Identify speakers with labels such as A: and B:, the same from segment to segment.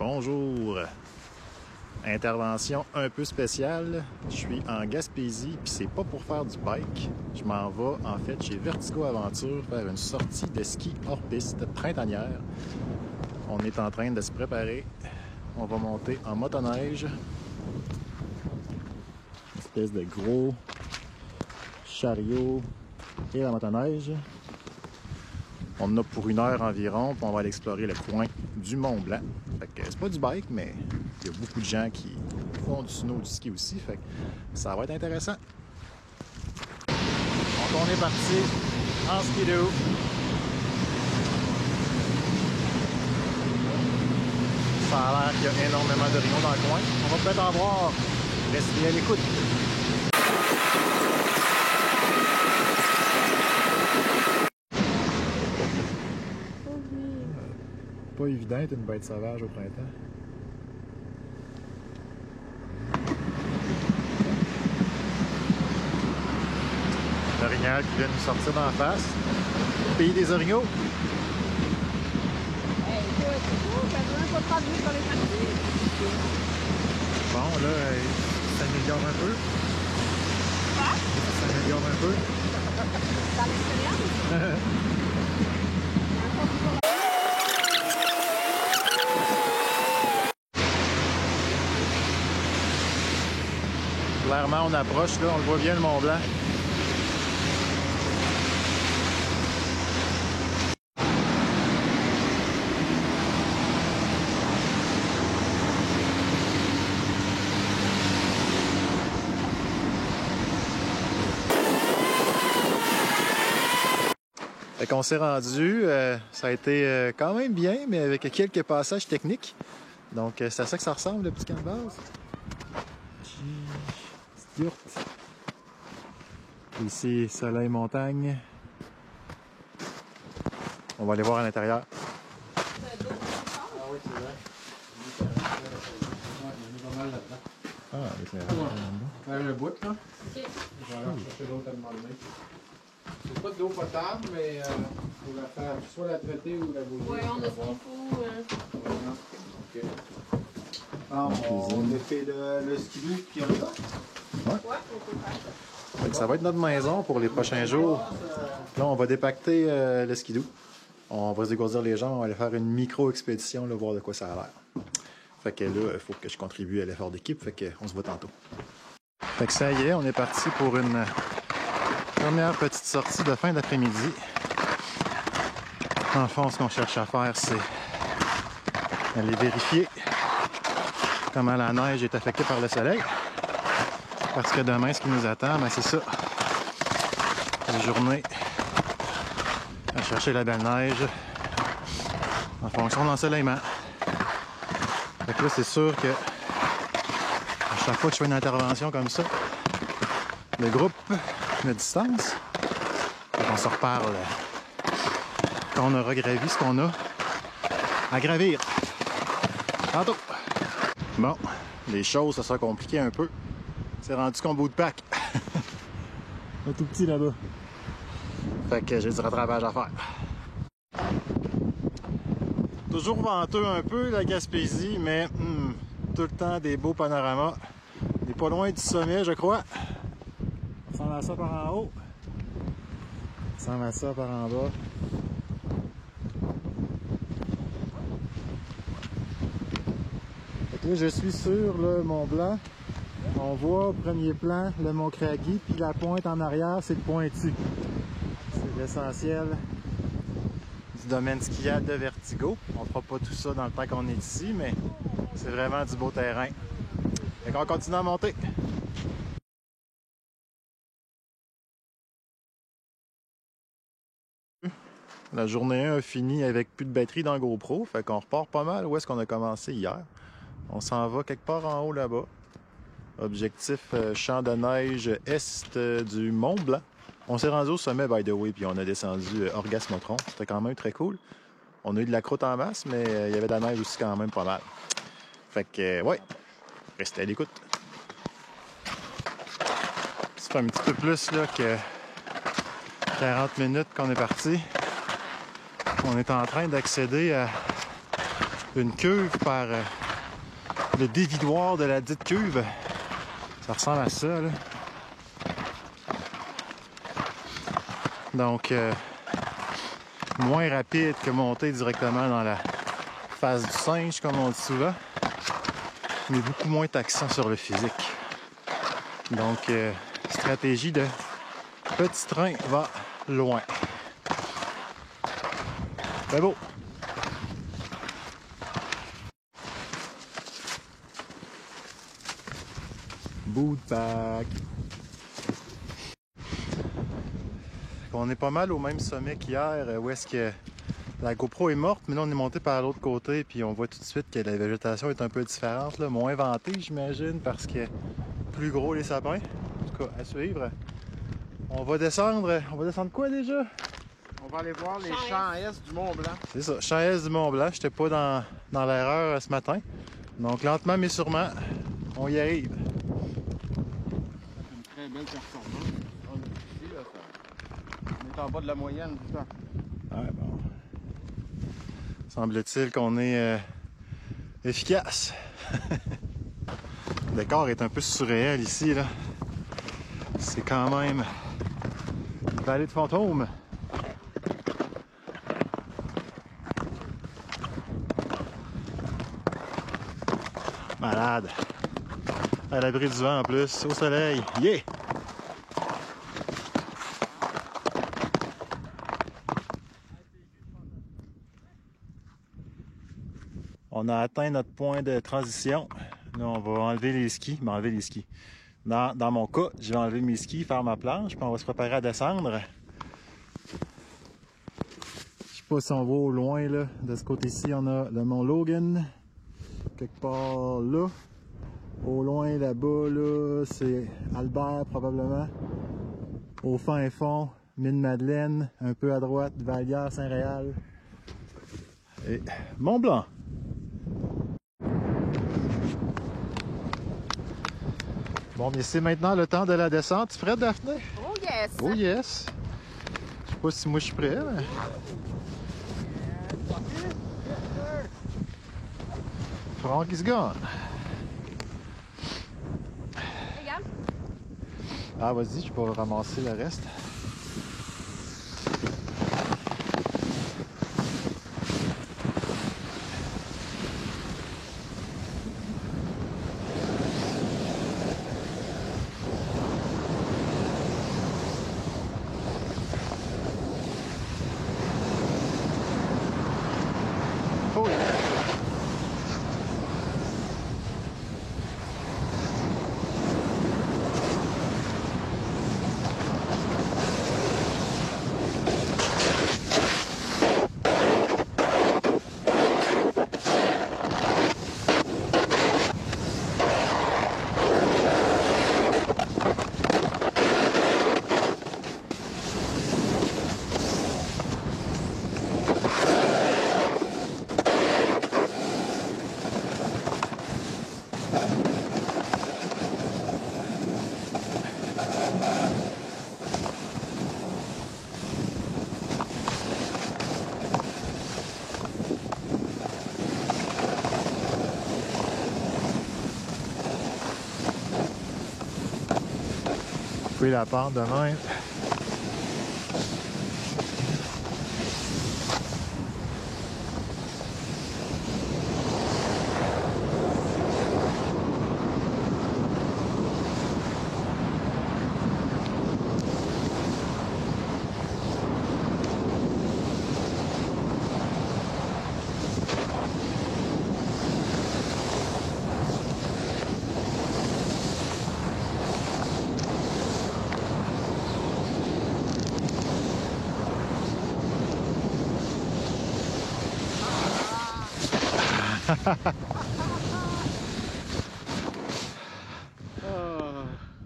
A: Bonjour! Intervention un peu spéciale. Je suis en Gaspésie, puis c'est pas pour faire du bike. Je m'en vais en fait chez Vertigo Aventure faire une sortie de ski hors piste printanière. On est en train de se préparer. On va monter en motoneige. Une espèce de gros chariot et la motoneige. On en a pour 1 heure environ, puis on va aller explorer le coin du Mont-Blanc. Fait que c'est pas du bike, mais il y a beaucoup de gens qui font du snow, du ski aussi, fait que ça va être intéressant. Donc on est parti en skidoo. Ça a l'air qu'il y a énormément de rhinos dans le coin. On va peut-être en voir. Restez à l'écoute. Pas évident d'être une bête sauvage au printemps. L'orignal qui vient nous sortir d'en face. Pays des orignaux. Bon, là, ça s'améliore un peu. Quoi? Ça s'améliore un peu.
B: Dans l'expérience?
A: Clairement, on approche, là, on le voit bien, le Mont-Blanc. Fait qu'on s'est rendu, ça a été quand même bien, mais avec quelques passages techniques. Donc, c'est à ça que ça ressemble, le petit camp de base. Petite yourte. Ici, soleil, montagne. On va aller voir à l'intérieur.
C: Ah oui, c'est vrai. Il y en a pas mal là-dedans.
A: Ah, avec la
C: On va faire le bout, là.
B: Ok.
C: Je vais aller chercher l'autre à demander. C'est pas d'eau potable, mais il faut la faire soit la traiter ou la bouillir.
B: Ouais, on a ce qu'il faut.
C: Ok. Ah, on défait le skidoo puis on y va?
B: Ouais, on peut faire ça.
A: Fait que ça va être notre maison pour les prochains jours. Là, on va dépacter le skidoo. On va se dégourdir les jambes, on va aller faire une micro-expédition, là, voir de quoi ça a l'air. Fait que là, il faut que je contribue à l'effort d'équipe, fait qu'on se voit tantôt. Fait que ça y est, on est parti pour une première petite sortie de fin d'après-midi. En fond, ce qu'on cherche à faire, c'est aller vérifier comment la neige est affectée par le soleil. Parce que demain, ce qui nous attend, ben, c'est ça. Une journée à chercher la belle neige en fonction de l'ensoleillement. Fait que là, c'est sûr que à chaque fois que je fais une intervention comme ça, le groupe me distance. Et on se reparle quand on aura gravi ce qu'on a à gravir. Tantôt! Bon, les choses, ça sera compliqué un peu. C'est rendu qu'on bout de pack. Un tout petit là-bas. Fait que j'ai du rattrapage à faire. Toujours venteux un peu la Gaspésie, mais tout le temps des beaux panoramas. On n'est pas loin du sommet, je crois. On ressemble à ça par en haut. On ressemble à ça par en bas. Fait que là, je suis sur le Mont-Blanc. On voit au premier plan le Mont Craggy, puis la pointe en arrière, c'est le Pointu. C'est l'essentiel du domaine skiable de Vertigo. On fera pas tout ça dans le temps qu'on est ici, mais c'est vraiment du beau terrain. Fait qu'on continue à monter. La journée 1 a fini avec plus de batterie dans GoPro, fait qu'on repart pas mal où est-ce qu'on a commencé hier. On s'en va quelque part en haut là-bas. Objectif champ de neige est du Mont-Blanc. On s'est rendu au sommet, by the way, puis on a descendu Orgasmotron. C'était quand même très cool. On a eu de la croûte en masse, mais il y avait de la neige aussi quand même pas mal. Fait que, ouais, restez à l'écoute. Ça fait un petit peu plus là, que 40 minutes qu'on est parti. On est en train d'accéder à une cuve par le dévidoir de la dite cuve. Ça ressemble à ça, là. Donc, moins rapide que monter directement dans la face du singe, comme on dit souvent, mais beaucoup moins taxant sur le physique. Donc, stratégie de petit train va loin. C'est beau! Bout de pack! On est pas mal au même sommet qu'hier, où est-ce que la GoPro est morte, mais là on est monté par l'autre côté, puis on voit tout de suite que la végétation est un peu différente, là, moins ventée, j'imagine, parce que plus gros les sapins. En tout cas, à suivre. On va descendre quoi déjà?
C: On va aller voir les champs est du Mont-Blanc.
A: C'est ça, champ est du Mont-Blanc. J'étais pas dans l'erreur ce matin. Donc lentement mais sûrement, on y arrive.
C: C'est une très belle performance. Ici, là, on est en bas de la moyenne du temps.
A: Ouais, bon. Semble-t-il qu'on est efficace. Le décor est un peu surréel ici, là. C'est quand même une vallée de fantômes. Malade. À l'abri du vent en plus, au soleil. Yeah! On a atteint notre point de transition. Là, on va enlever les skis. M'enlever les skis. Dans mon cas, je vais enlever mes skis, faire ma planche, puis on va se préparer à descendre. Je sais pas si on va au loin, là. De ce côté-ci, on a le mont Logan. Quelque part là. Au loin, là-bas, là, c'est Albert, probablement. Au fin fond, Mine-Madeleine. Un peu à droite, Vallière, Saint-Réal. Et Mont-Blanc. Bon, mais c'est maintenant le temps de la descente. Tu es prête, Daphné?
B: Oh yes!
A: Oh yes! Je sais pas si moi je suis prêt, mais... Franck is gone.
B: Regarde.
A: Ah, vas-y, je peux ramasser le reste. Oh yeah. La pente de même.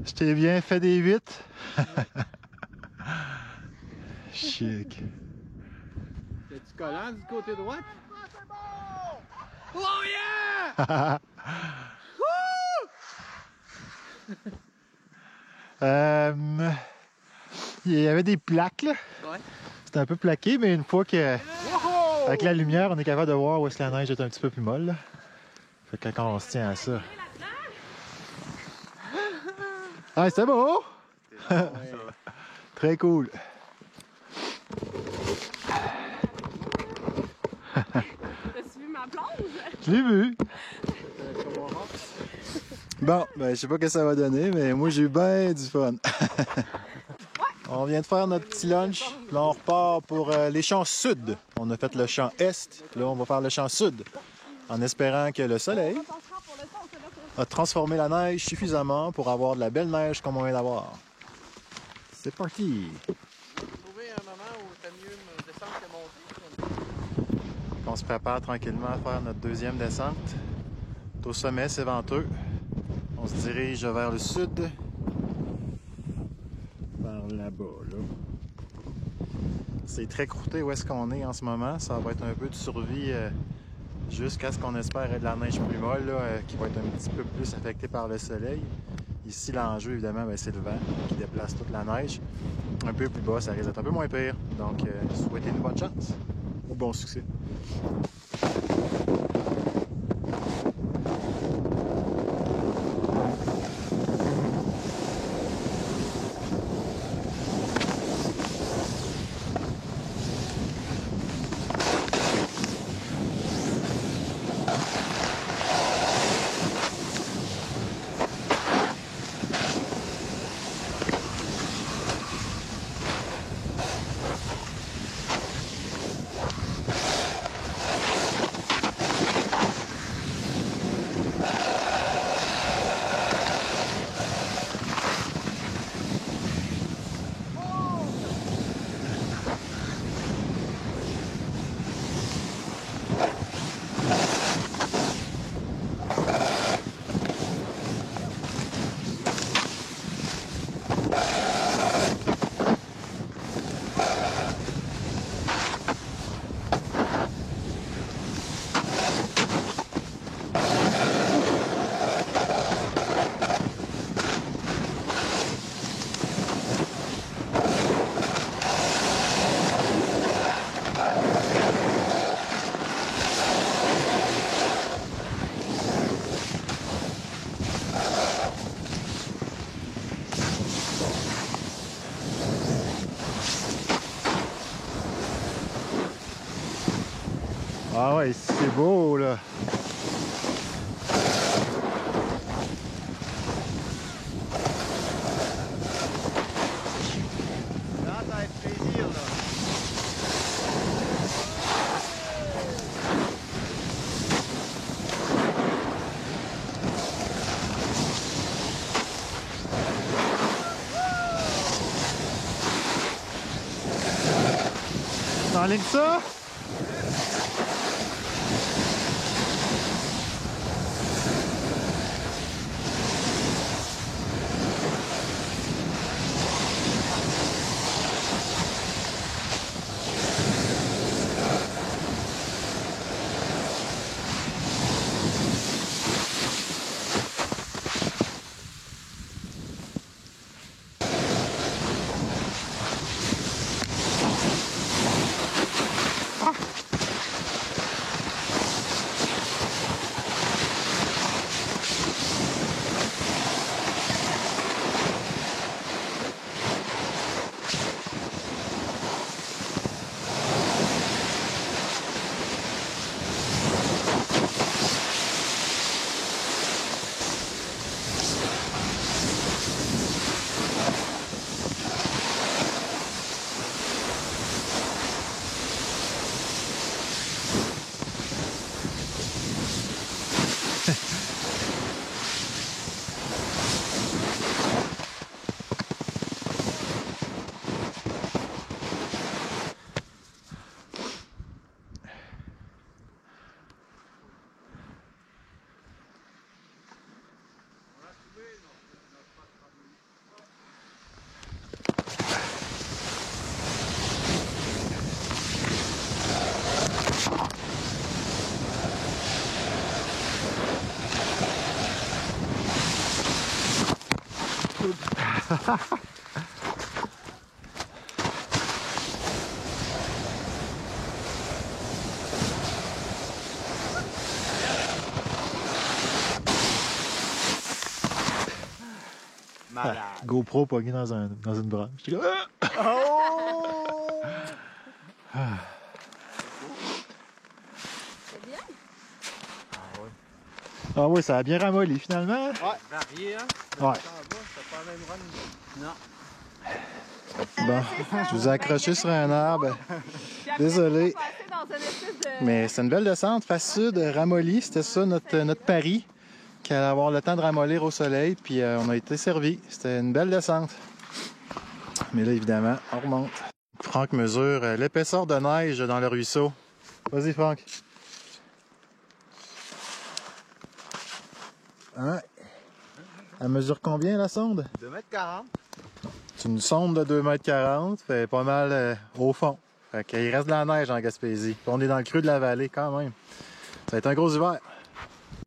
A: Je t'ai bien fait des 8. Chic.
C: C'est-tu collant du côté droit? Oh yeah! Il
A: y avait des plaques là.
C: Ouais.
A: C'était un peu plaqué, mais une fois que...
C: Wow!
A: Avec la lumière, on est capable de voir où est-ce que la neige est un petit peu plus molle. Là. Fait que quand on se tient à ça... Ah, c'était beau! Très cool.
B: T'as-tu vu ma plonge?
A: Je l'ai vu. Bon, ben je sais pas ce que ça va donner, mais moi j'ai eu bien du fun. On vient de faire notre petit lunch. Là, on repart pour les champs sud. On a fait le champ est. Là, on va faire le champ sud. En espérant que le soleil a transformé la neige suffisamment pour avoir de la belle neige comme on vient d'avoir. C'est parti!
D: Trouver un moment où c'est mieux de descendre que monter.
A: On se prépare tranquillement à faire notre deuxième descente. Au sommet, c'est venteux. On se dirige vers le sud. Par là-bas, là. C'est très croûté où est-ce qu'on est en ce moment. Ça va être un peu de survie jusqu'à ce qu'on espère être de la neige plus molle, là, qui va être un petit peu plus affectée par le soleil. Ici, l'enjeu, évidemment, c'est le vent qui déplace toute la neige. Un peu plus bas, ça risque d'être un peu moins pire. Donc, souhaitez-nous bonne chance ou bon succès. Ah ouais, c'est beau là!
D: Là, ça va être plaisir, là.
A: T'enlignes ça?
E: Malade.
A: GoPro pogné dans une branche. J'étais comme, ah!
E: Oh!
B: C'est bien?
A: Ah oui, ça a bien ramolli finalement.
E: Ouais, varié, hein?
A: Ouais.
E: C'est pas la même run. Non.
A: Bon, je vous ai accroché sur un arbre. Désolé. Mais c'est une belle descente, face sud, ramollie. C'était ça notre pari, qu'elle allait avoir le temps de ramollir au soleil. Puis on a été servi. C'était une belle descente. Mais là, évidemment, on remonte. Franck mesure l'épaisseur de neige dans le ruisseau. Vas-y, Franck. Hein? Elle mesure combien, la sonde?
E: 2,40 m.
A: C'est une sonde de 2,40 m, fait pas mal au fond. Fait qu'il reste de la neige en Gaspésie. Puis on est dans le creux de la vallée quand même. Ça va être un gros hiver.